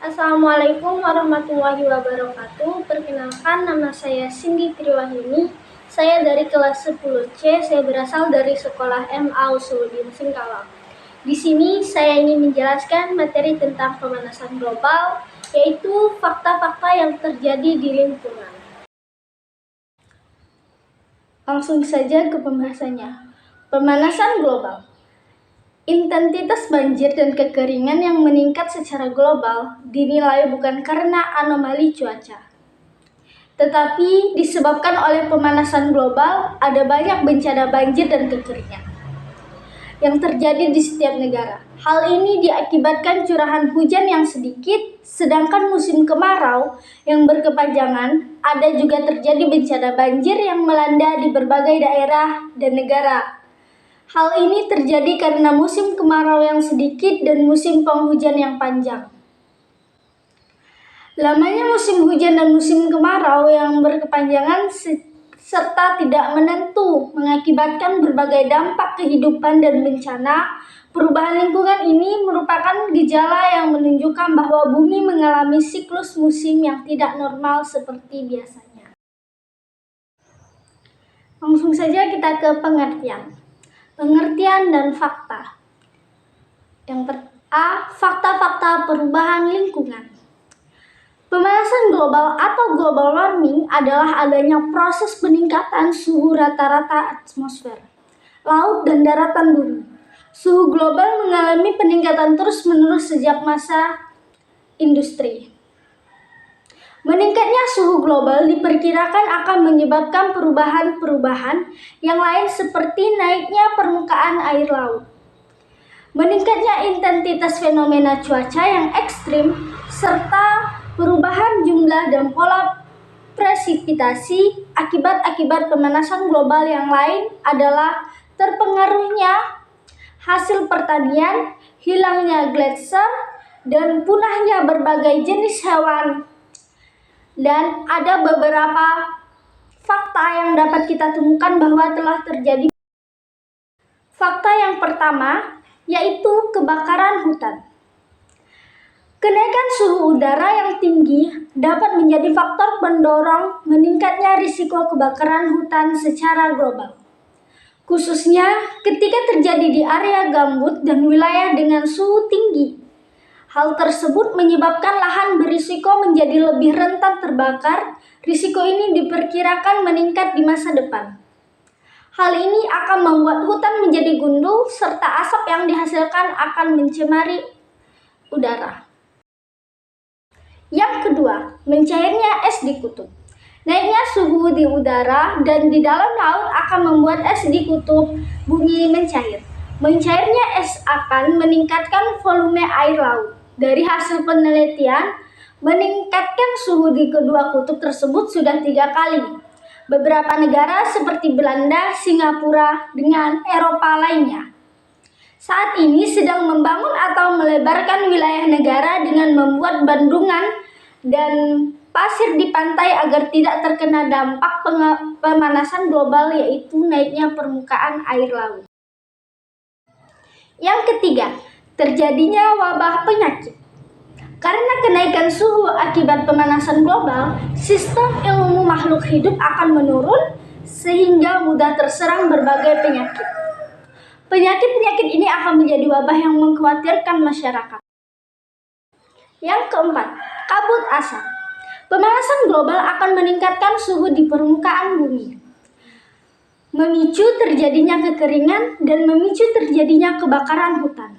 Assalamualaikum warahmatullahi wabarakatuh. Perkenalkan, nama saya Cindy Triwahyuni. Saya dari kelas 10C. Saya berasal dari sekolah MA Usuluddin Singkawang. Di sini saya ingin menjelaskan materi tentang pemanasan global, yaitu fakta-fakta yang terjadi di lingkungan. Langsung saja ke pembahasannya. Pemanasan global. Intensitas banjir dan kekeringan yang meningkat secara global dinilai bukan karena anomali cuaca, tetapi disebabkan oleh pemanasan global. Ada banyak bencana banjir dan kekeringan yang terjadi di setiap negara. Hal ini diakibatkan curahan hujan yang sedikit, sedangkan musim kemarau yang berkepanjangan. Ada juga terjadi bencana banjir yang melanda di berbagai daerah dan negara. Hal ini terjadi karena musim kemarau yang sedikit dan musim penghujan yang panjang. Lamanya musim hujan dan musim kemarau yang berkepanjangan serta tidak menentu mengakibatkan berbagai dampak kehidupan dan bencana. Perubahan lingkungan ini merupakan gejala yang menunjukkan bahwa bumi mengalami siklus musim yang tidak normal seperti biasanya. Langsung saja kita ke pengertian. Pengertian dan fakta. Yang fakta-fakta perubahan lingkungan. Pemanasan global atau global warming adalah adanya proses peningkatan suhu rata-rata atmosfer, laut, dan daratan bumi. Suhu global mengalami peningkatan terus-menerus sejak masa industri. Meningkatnya suhu global diperkirakan akan menyebabkan perubahan-perubahan yang lain seperti naiknya permukaan air laut, meningkatnya intensitas fenomena cuaca yang ekstrim, serta perubahan jumlah dan pola presipitasi. Akibat-akibat pemanasan global yang lain adalah terpengaruhnya hasil pertanian, hilangnya gletser, dan punahnya berbagai jenis hewan. Dan ada beberapa fakta yang dapat kita temukan bahwa telah terjadi. Fakta yang pertama yaitu kebakaran hutan. Kenaikan suhu udara yang tinggi dapat menjadi faktor pendorong meningkatnya risiko kebakaran hutan secara global, khususnya ketika terjadi di area gambut dan wilayah dengan suhu tinggi. Hal tersebut menyebabkan lahan berisiko menjadi lebih rentan terbakar. Risiko ini diperkirakan meningkat di masa depan. Hal ini akan membuat hutan menjadi gundul serta asap yang dihasilkan akan mencemari udara. Yang kedua, mencairnya es di kutub. Naiknya suhu di udara dan di dalam laut akan membuat es di kutub bumi mencair. Mencairnya es akan meningkatkan volume air laut. Dari hasil penelitian, meningkatkan suhu di kedua kutub tersebut sudah 3 kali. Beberapa negara seperti Belanda, Singapura, dengan Eropa lainnya saat ini sedang membangun atau melebarkan wilayah negara dengan membuat bendungan dan pasir di pantai agar tidak terkena dampak pemanasan global, yaitu naiknya permukaan air laut. Yang ketiga, terjadinya wabah penyakit. Karena kenaikan suhu akibat pemanasan global, sistem imun makhluk hidup akan menurun sehingga mudah terserang berbagai penyakit. Penyakit-penyakit ini akan menjadi wabah yang mengkhawatirkan masyarakat. Yang keempat, kabut asap. Pemanasan global akan meningkatkan suhu di permukaan bumi, memicu terjadinya kekeringan dan memicu terjadinya kebakaran hutan.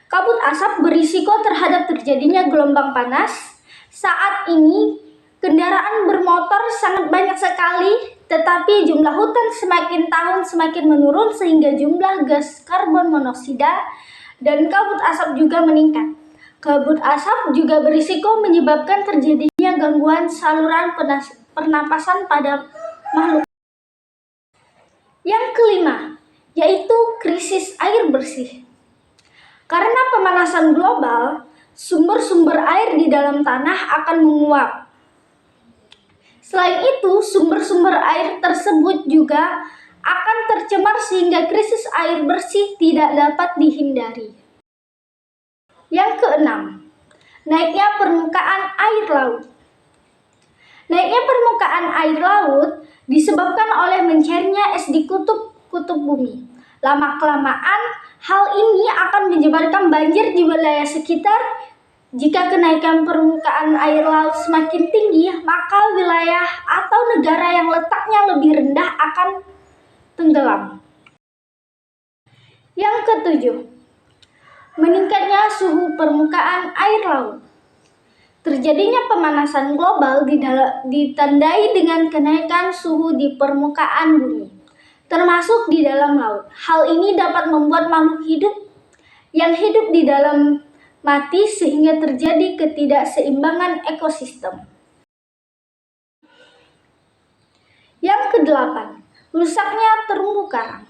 Kabut asap berisiko terhadap terjadinya gelombang panas. Saat ini kendaraan bermotor sangat banyak sekali, tetapi jumlah hutan semakin tahun semakin menurun sehingga jumlah gas karbon monoksida dan kabut asap juga meningkat. Kabut asap juga berisiko menyebabkan terjadinya gangguan saluran pernapasan pada makhluk. Yang kelima, yaitu krisis air bersih. Karena pemanasan global, sumber-sumber air di dalam tanah akan menguap. Selain itu, sumber-sumber air tersebut juga akan tercemar sehingga krisis air bersih tidak dapat dihindari. Yang keenam, naiknya permukaan air laut. Naiknya permukaan air laut disebabkan oleh mencairnya es di kutub bumi. Lama-kelamaan, hal ini akan menyebabkan banjir di wilayah sekitar. Jika kenaikan permukaan air laut semakin tinggi, maka wilayah atau negara yang letaknya lebih rendah akan tenggelam. Yang ketujuh, meningkatnya suhu permukaan air laut. Terjadinya pemanasan global ditandai dengan kenaikan suhu di permukaan bumi, termasuk di dalam laut. Hal ini dapat membuat makhluk hidup yang hidup di dalam mati sehingga terjadi ketidakseimbangan ekosistem. Yang kedelapan, rusaknya terumbu karang.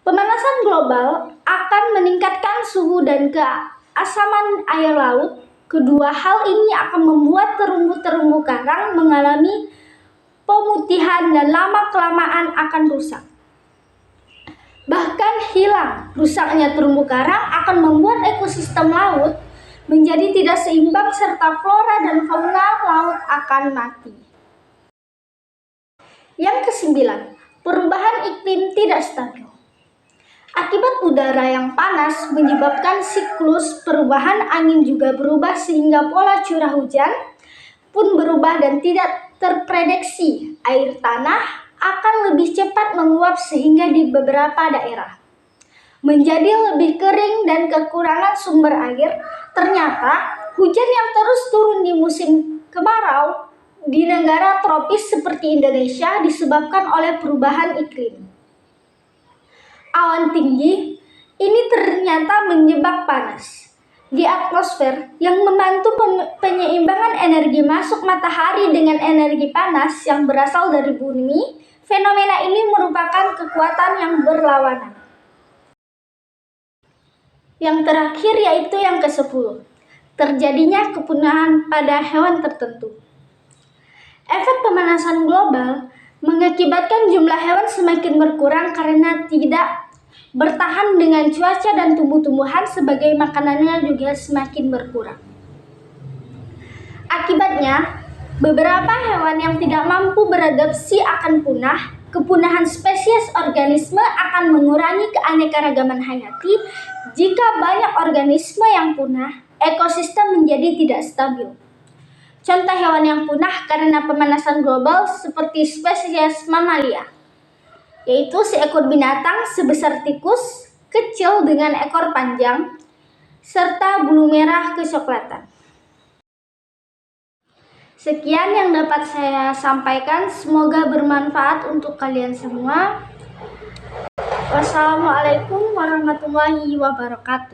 Pemanasan global akan meningkatkan suhu dan keasaman air laut. Kedua hal ini akan membuat terumbu karang mengalami pemutihan dan lama-kelamaan akan rusak. Bahkan hilang. Rusaknya terumbu karang akan membuat ekosistem laut menjadi tidak seimbang serta flora dan fauna laut akan mati. Yang kesembilan, perubahan iklim tidak stabil. Akibat udara yang panas menyebabkan siklus perubahan angin juga berubah sehingga pola curah hujan pun berubah dan tidak terprediksi. Air tanah akan lebih cepat menguap sehingga di beberapa daerah menjadi lebih kering dan kekurangan sumber air. Ternyata hujan yang terus turun di musim kemarau di negara tropis seperti Indonesia disebabkan oleh perubahan iklim. Awan tinggi ini ternyata menyebab panas di atmosfer yang membantu penyeimbangan energi masuk matahari dengan energi panas yang berasal dari bumi. Fenomena ini merupakan kekuatan yang berlawanan. Yang terakhir yaitu yang ke-10, terjadinya kepunahan pada hewan tertentu. Efek pemanasan global mengakibatkan jumlah hewan semakin berkurang karena tidak bertahan dengan cuaca dan tumbuh-tumbuhan sebagai makanannya juga semakin berkurang. Akibatnya, beberapa hewan yang tidak mampu beradaptasi akan punah. Kepunahan spesies organisme akan mengurangi keanekaragaman hayati. Jika banyak organisme yang punah, ekosistem menjadi tidak stabil. Contoh hewan yang punah karena pemanasan global seperti spesies mamalia, yaitu seekor binatang sebesar tikus, kecil dengan ekor panjang, serta bulu merah kecoklatan. Sekian yang dapat saya sampaikan, semoga bermanfaat untuk kalian semua. Wassalamualaikum warahmatullahi wabarakatuh.